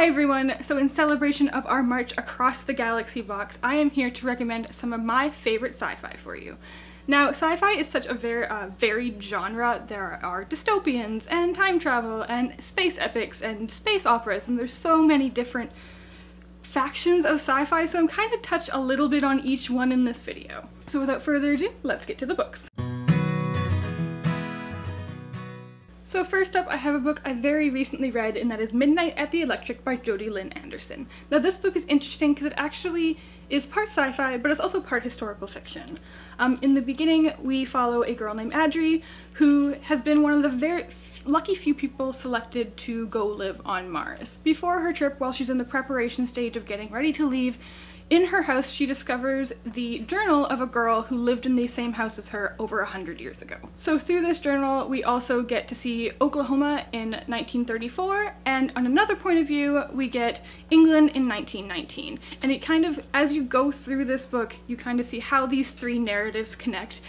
Hi everyone! So in celebration of our March Across the Galaxy box, I am here to recommend some of my favorite sci-fi for you. Now, sci-fi is such a very varied genre. There are dystopians and time travel and space epics and space operas, and there's so many different factions of sci-fi, so I'm kind of touch a little bit on each one in this video. So without further ado, let's get to the books. So first up, I have a book I very recently read, and that is Midnight at the Electric by Jodi Lynn Anderson. Now this book is interesting because it actually is part sci-fi, but it's also part historical fiction. In the beginning, we follow a girl named Adri, who has been one of the very lucky few people selected to go live on Mars. Before her trip, while she's in the preparation stage of getting ready to leave, in her house, she discovers the journal of a girl who lived in the same house as her over 100 years ago. So through this journal, we also get to see Oklahoma in 1934, and on another point of view, we get England in 1919. And it kind of, as you go through this book, you kind of see how these three narratives connect.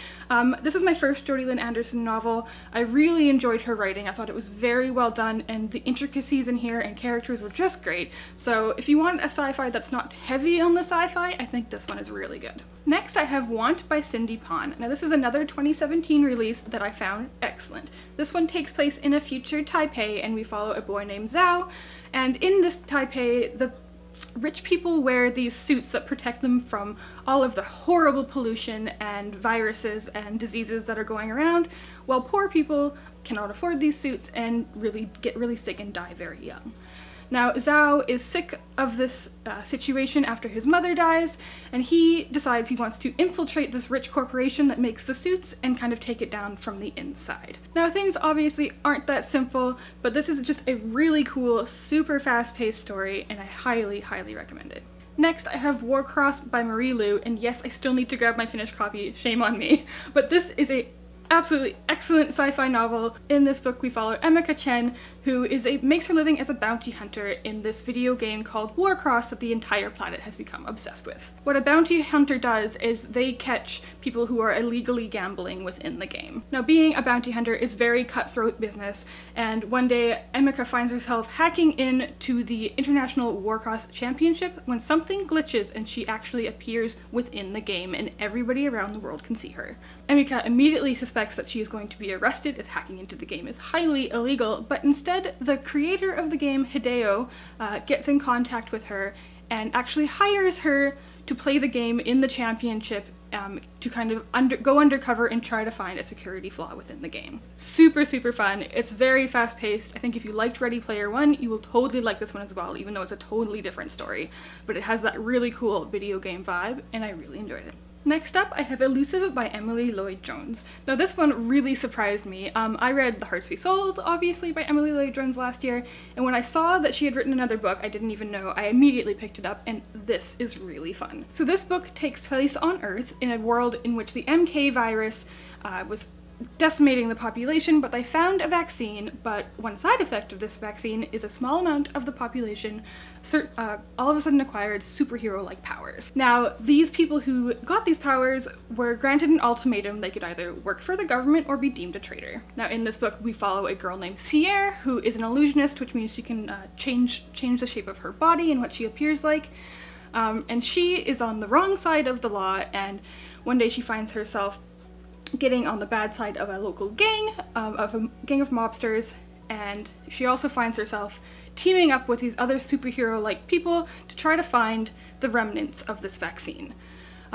This is my first Jodi Lynn Anderson novel. I really enjoyed her writing. I thought it was very well done, and the intricacies in here and characters were just great. So if you want a sci-fi that's not heavy on the sci-fi, I think this one is really good. Next, I have Want by Cindy Pon. Now this is another 2017 release that I found excellent. This one takes place in a future Taipei, and we follow a boy named Zhao, and in this Taipei, the rich people wear these suits that protect them from all of the horrible pollution and viruses and diseases that are going around, while poor people cannot afford these suits and get really sick and die very young. Now, Zhao is sick of this situation after his mother dies, and he decides he wants to infiltrate this rich corporation that makes the suits and kind of take it down from the inside. Now, things obviously aren't that simple, but this is just a really cool, super fast-paced story, and I highly, highly recommend it. Next, I have Warcross by Marie Lu, and yes, I still need to grab my finished copy, shame on me, but this is a absolutely excellent sci-fi novel. In this book, we follow Emika Chen, who makes her living as a bounty hunter in this video game called Warcross that the entire planet has become obsessed with. What a bounty hunter does is they catch people who are illegally gambling within the game. Now, being a bounty hunter is very cutthroat business, and one day Emika finds herself hacking into the International Warcross Championship when something glitches and she actually appears within the game, and everybody around the world can see her. Emika immediately suspects that she is going to be arrested, as hacking into the game is highly illegal, but instead the creator of the game, Hideo, gets in contact with her and actually hires her to play the game in the championship to kind of go undercover and try to find a security flaw within the game. Super, super fun. It's very fast-paced. I think if you liked Ready Player One, you will totally like this one as well, even though it's a totally different story. But it has that really cool video game vibe, and I really enjoyed it. Next up, I have Illusive by Emily Lloyd-Jones. Now this one really surprised me. I read The Hearts We Sold, obviously, by Emily Lloyd-Jones last year, and when I saw that she had written another book I didn't even know, I immediately picked it up, and this is really fun. So this book takes place on Earth in a world in which the MK virus was decimating the population, but they found a vaccine, but one side effect of this vaccine is a small amount of the population all of a sudden acquired superhero-like powers. Now, these people who got these powers were granted an ultimatum. They could either work for the government or be deemed a traitor. Now, in this book, we follow a girl named Sierre, who is an illusionist, which means she can change the shape of her body and what she appears like. And she is on the wrong side of the law, and one day she finds herself getting on the bad side of a local gang, of mobsters, and she also finds herself teaming up with these other superhero-like people to try to find the remnants of this vaccine.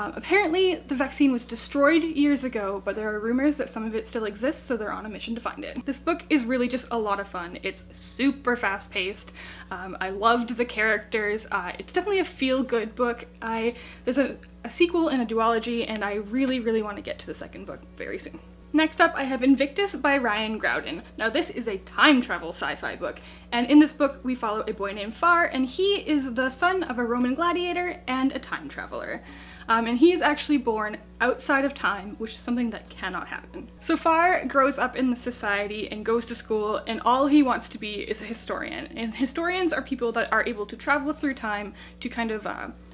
Apparently, the vaccine was destroyed years ago, but there are rumors that some of it still exists, so they're on a mission to find it. This book is really just a lot of fun. It's super fast-paced. I loved the characters. It's definitely a feel-good book. There's a sequel and a duology, and I really, really want to get to the second book very soon. Next up, I have Invictus by Ryan Graudin. Now this is a time travel sci-fi book, and in this book we follow a boy named Far, and he is the son of a Roman gladiator and a time traveler. And he is actually born outside of time, which is something that cannot happen. So Far grows up in the society and goes to school, and all he wants to be is a historian. And historians are people that are able to travel through time to kind of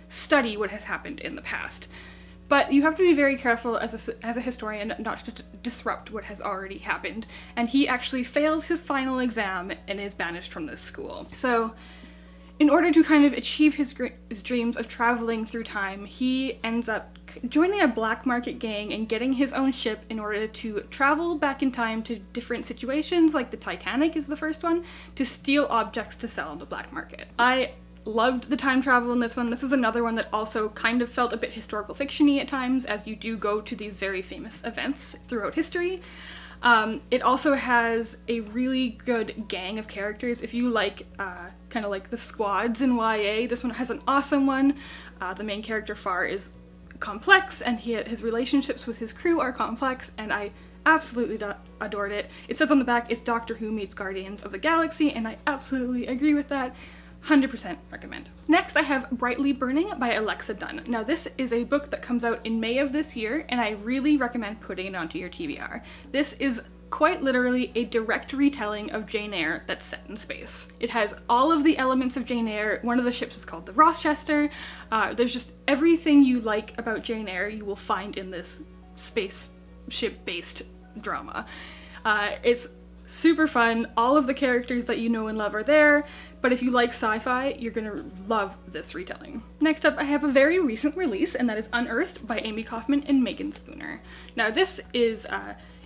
study what has happened in the past. But you have to be very careful as a historian not to disrupt what has already happened, and he actually fails his final exam and is banished from this school. So in order to kind of achieve his dreams of traveling through time, he ends up joining a black market gang and getting his own ship in order to travel back in time to different situations, like the Titanic is the first one, to steal objects to sell on the black market. I loved the time travel in this one. This is another one that also kind of felt a bit historical fiction-y at times, as you do go to these very famous events throughout history. It also has a really good gang of characters. If you like kind of like the squads in YA, this one has an awesome one. The main character Far is complex, and his relationships with his crew are complex, and I absolutely adored it. It says on the back it's Doctor Who meets Guardians of the Galaxy, and I absolutely agree with that. 100% recommend. Next I have Brightly Burning by Alexa Dunn. Now this is a book that comes out in May of this year, and I really recommend putting it onto your TBR. This is quite literally a direct retelling of Jane Eyre that's set in space. It has all of the elements of Jane Eyre. One of the ships is called the Rochester. There's just everything you like about Jane Eyre you will find in this spaceship-based drama. It's super fun. All of the characters that you know and love are there, but if you like sci-fi, you're gonna love this retelling. Next up, I have a very recent release, and that is Unearthed by Amie Kaufman and Meagan Spooner. Now this is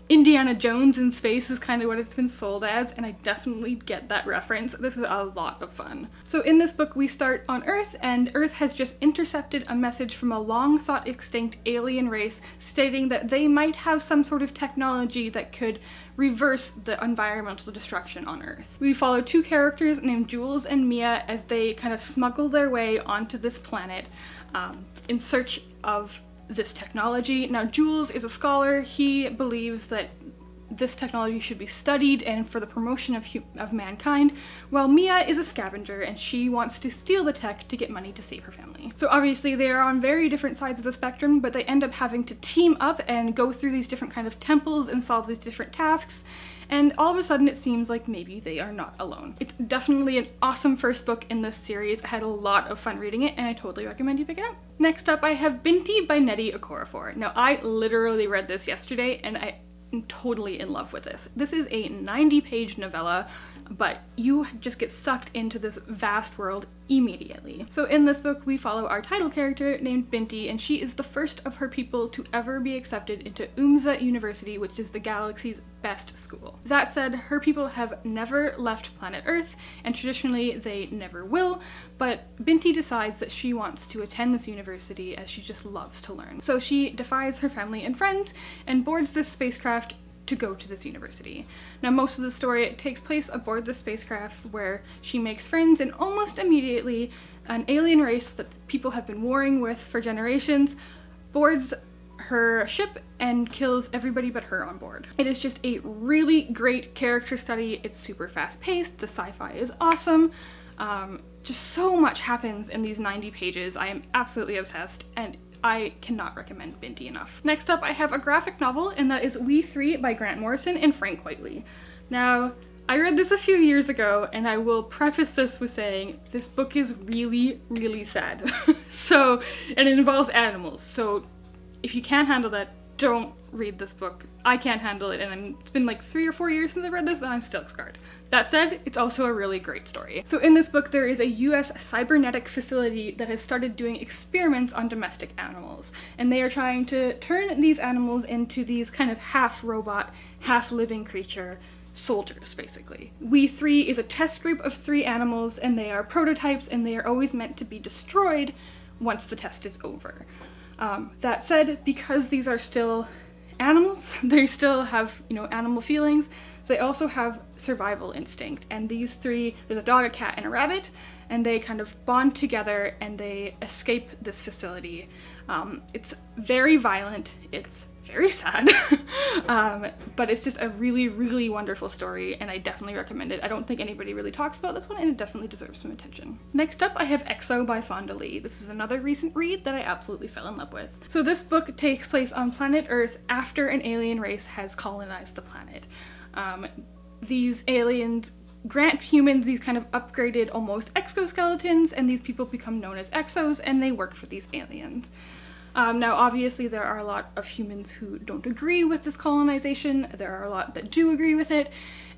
Indiana Jones in space is kind of what it's been sold as, and I definitely get that reference. This is a lot of fun. So in this book we start on Earth, and Earth has just intercepted a message from a long thought extinct alien race stating that they might have some sort of technology that could reverse the environmental destruction on Earth. We follow two characters named Jules and Mia as they kind of smuggle their way onto this planet in search of this technology. Now Jules is a scholar. He believes that this technology should be studied and for the promotion of mankind, while Mia is a scavenger and she wants to steal the tech to get money to save her family. So obviously they are on very different sides of the spectrum, but they end up having to team up and go through these different kind of temples and solve these different tasks, and all of a sudden it seems like maybe they are not alone. It's definitely an awesome first book in this series. I had a lot of fun reading it, and I totally recommend you pick it up. Next up I have Binti by Nnedi Okorafor. Now I literally read this yesterday, and I'm totally in love with this. This is a 90-page novella, but you just get sucked into this vast world immediately. So in this book we follow our title character named Binti, and she is the first of her people to ever be accepted into University, which is the galaxy's best school. That said, her people have never left planet Earth, and traditionally they never will, but Binti decides that she wants to attend this university as she just loves to learn. So she defies her family and friends and boards this spacecraft to go to this university. Now most of the story takes place aboard the spacecraft, where she makes friends, and almost immediately an alien race that people have been warring with for generations boards her ship and kills everybody but her on board. It is just a really great character study. It's super fast paced, the sci-fi is awesome, just so much happens in these 90 pages. I am absolutely obsessed, and I cannot recommend Binti enough. Next up I have a graphic novel, and that is We Three by Grant Morrison and Frank Whiteley. Now I read this a few years ago, and I will preface this with saying this book is really, really sad. And it involves animals, so if you can't handle that, don't read this book. I can't handle it, and it's been like 3 or 4 years since I read this, and I'm still scarred. That said, it's also a really great story. So in this book there is a US cybernetic facility that has started doing experiments on domestic animals, and they are trying to turn these animals into these kind of half-robot, half-living creature soldiers, basically. We Three is a test group of 3 animals, and they are prototypes, and they are always meant to be destroyed once the test is over. That said, because these are still animals, they still have, you know, animal feelings, so they also have survival instinct, and these 3, there's a dog, a cat, and a rabbit, and they kind of bond together and they escape this facility. It's very violent, it's very sad, but it's just a really, really wonderful story, and I definitely recommend it. I don't think anybody really talks about this one, and it definitely deserves some attention. Next up I have EXO by Fonda Lee. This is another recent read that I absolutely fell in love with. So this book takes place on planet Earth after an alien race has colonized the planet. These aliens grant humans these kind of upgraded almost exoskeletons, and these people become known as exos, and they work for these aliens. Now obviously there are a lot of humans who don't agree with this colonization, there are a lot that do agree with it,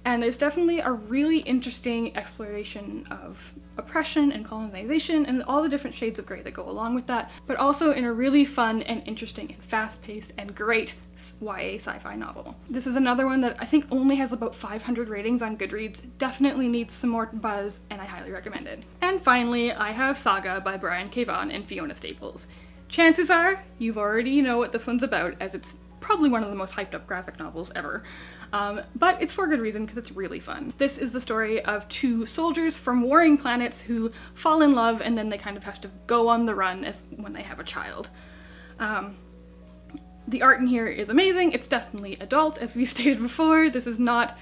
And it's definitely a really interesting exploration of oppression and colonization and all the different shades of grey that go along with that, but also in a really fun and interesting and fast-paced and great YA sci-fi novel. This is another one that I think only has about 500 ratings on Goodreads, definitely needs some more buzz, and I highly recommend it. And finally, I have Saga by Brian K. Vaughn and Fiona Staples. Chances are you've already know what this one's about, as it's probably one of the most hyped up graphic novels ever. But it's for good reason, because it's really fun. This is the story of two soldiers from warring planets who fall in love, and then they kind of have to go on the run when they have a child. The art in here is amazing. It's definitely adult, as we stated before. This is not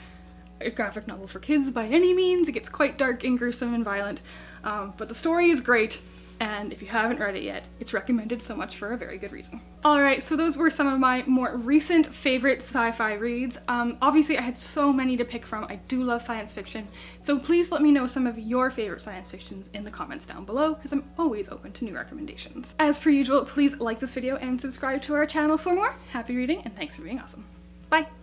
a graphic novel for kids by any means. It gets quite dark and gruesome and violent, but the story is great. And if you haven't read it yet, it's recommended so much for a very good reason. Alright, so those were some of my more recent favorite sci-fi reads. Obviously I had so many to pick from. I do love science fiction, so please let me know some of your favorite science fictions in the comments down below, because I'm always open to new recommendations. As per usual, please like this video and subscribe to our channel for more. Happy reading, and thanks for being awesome. Bye!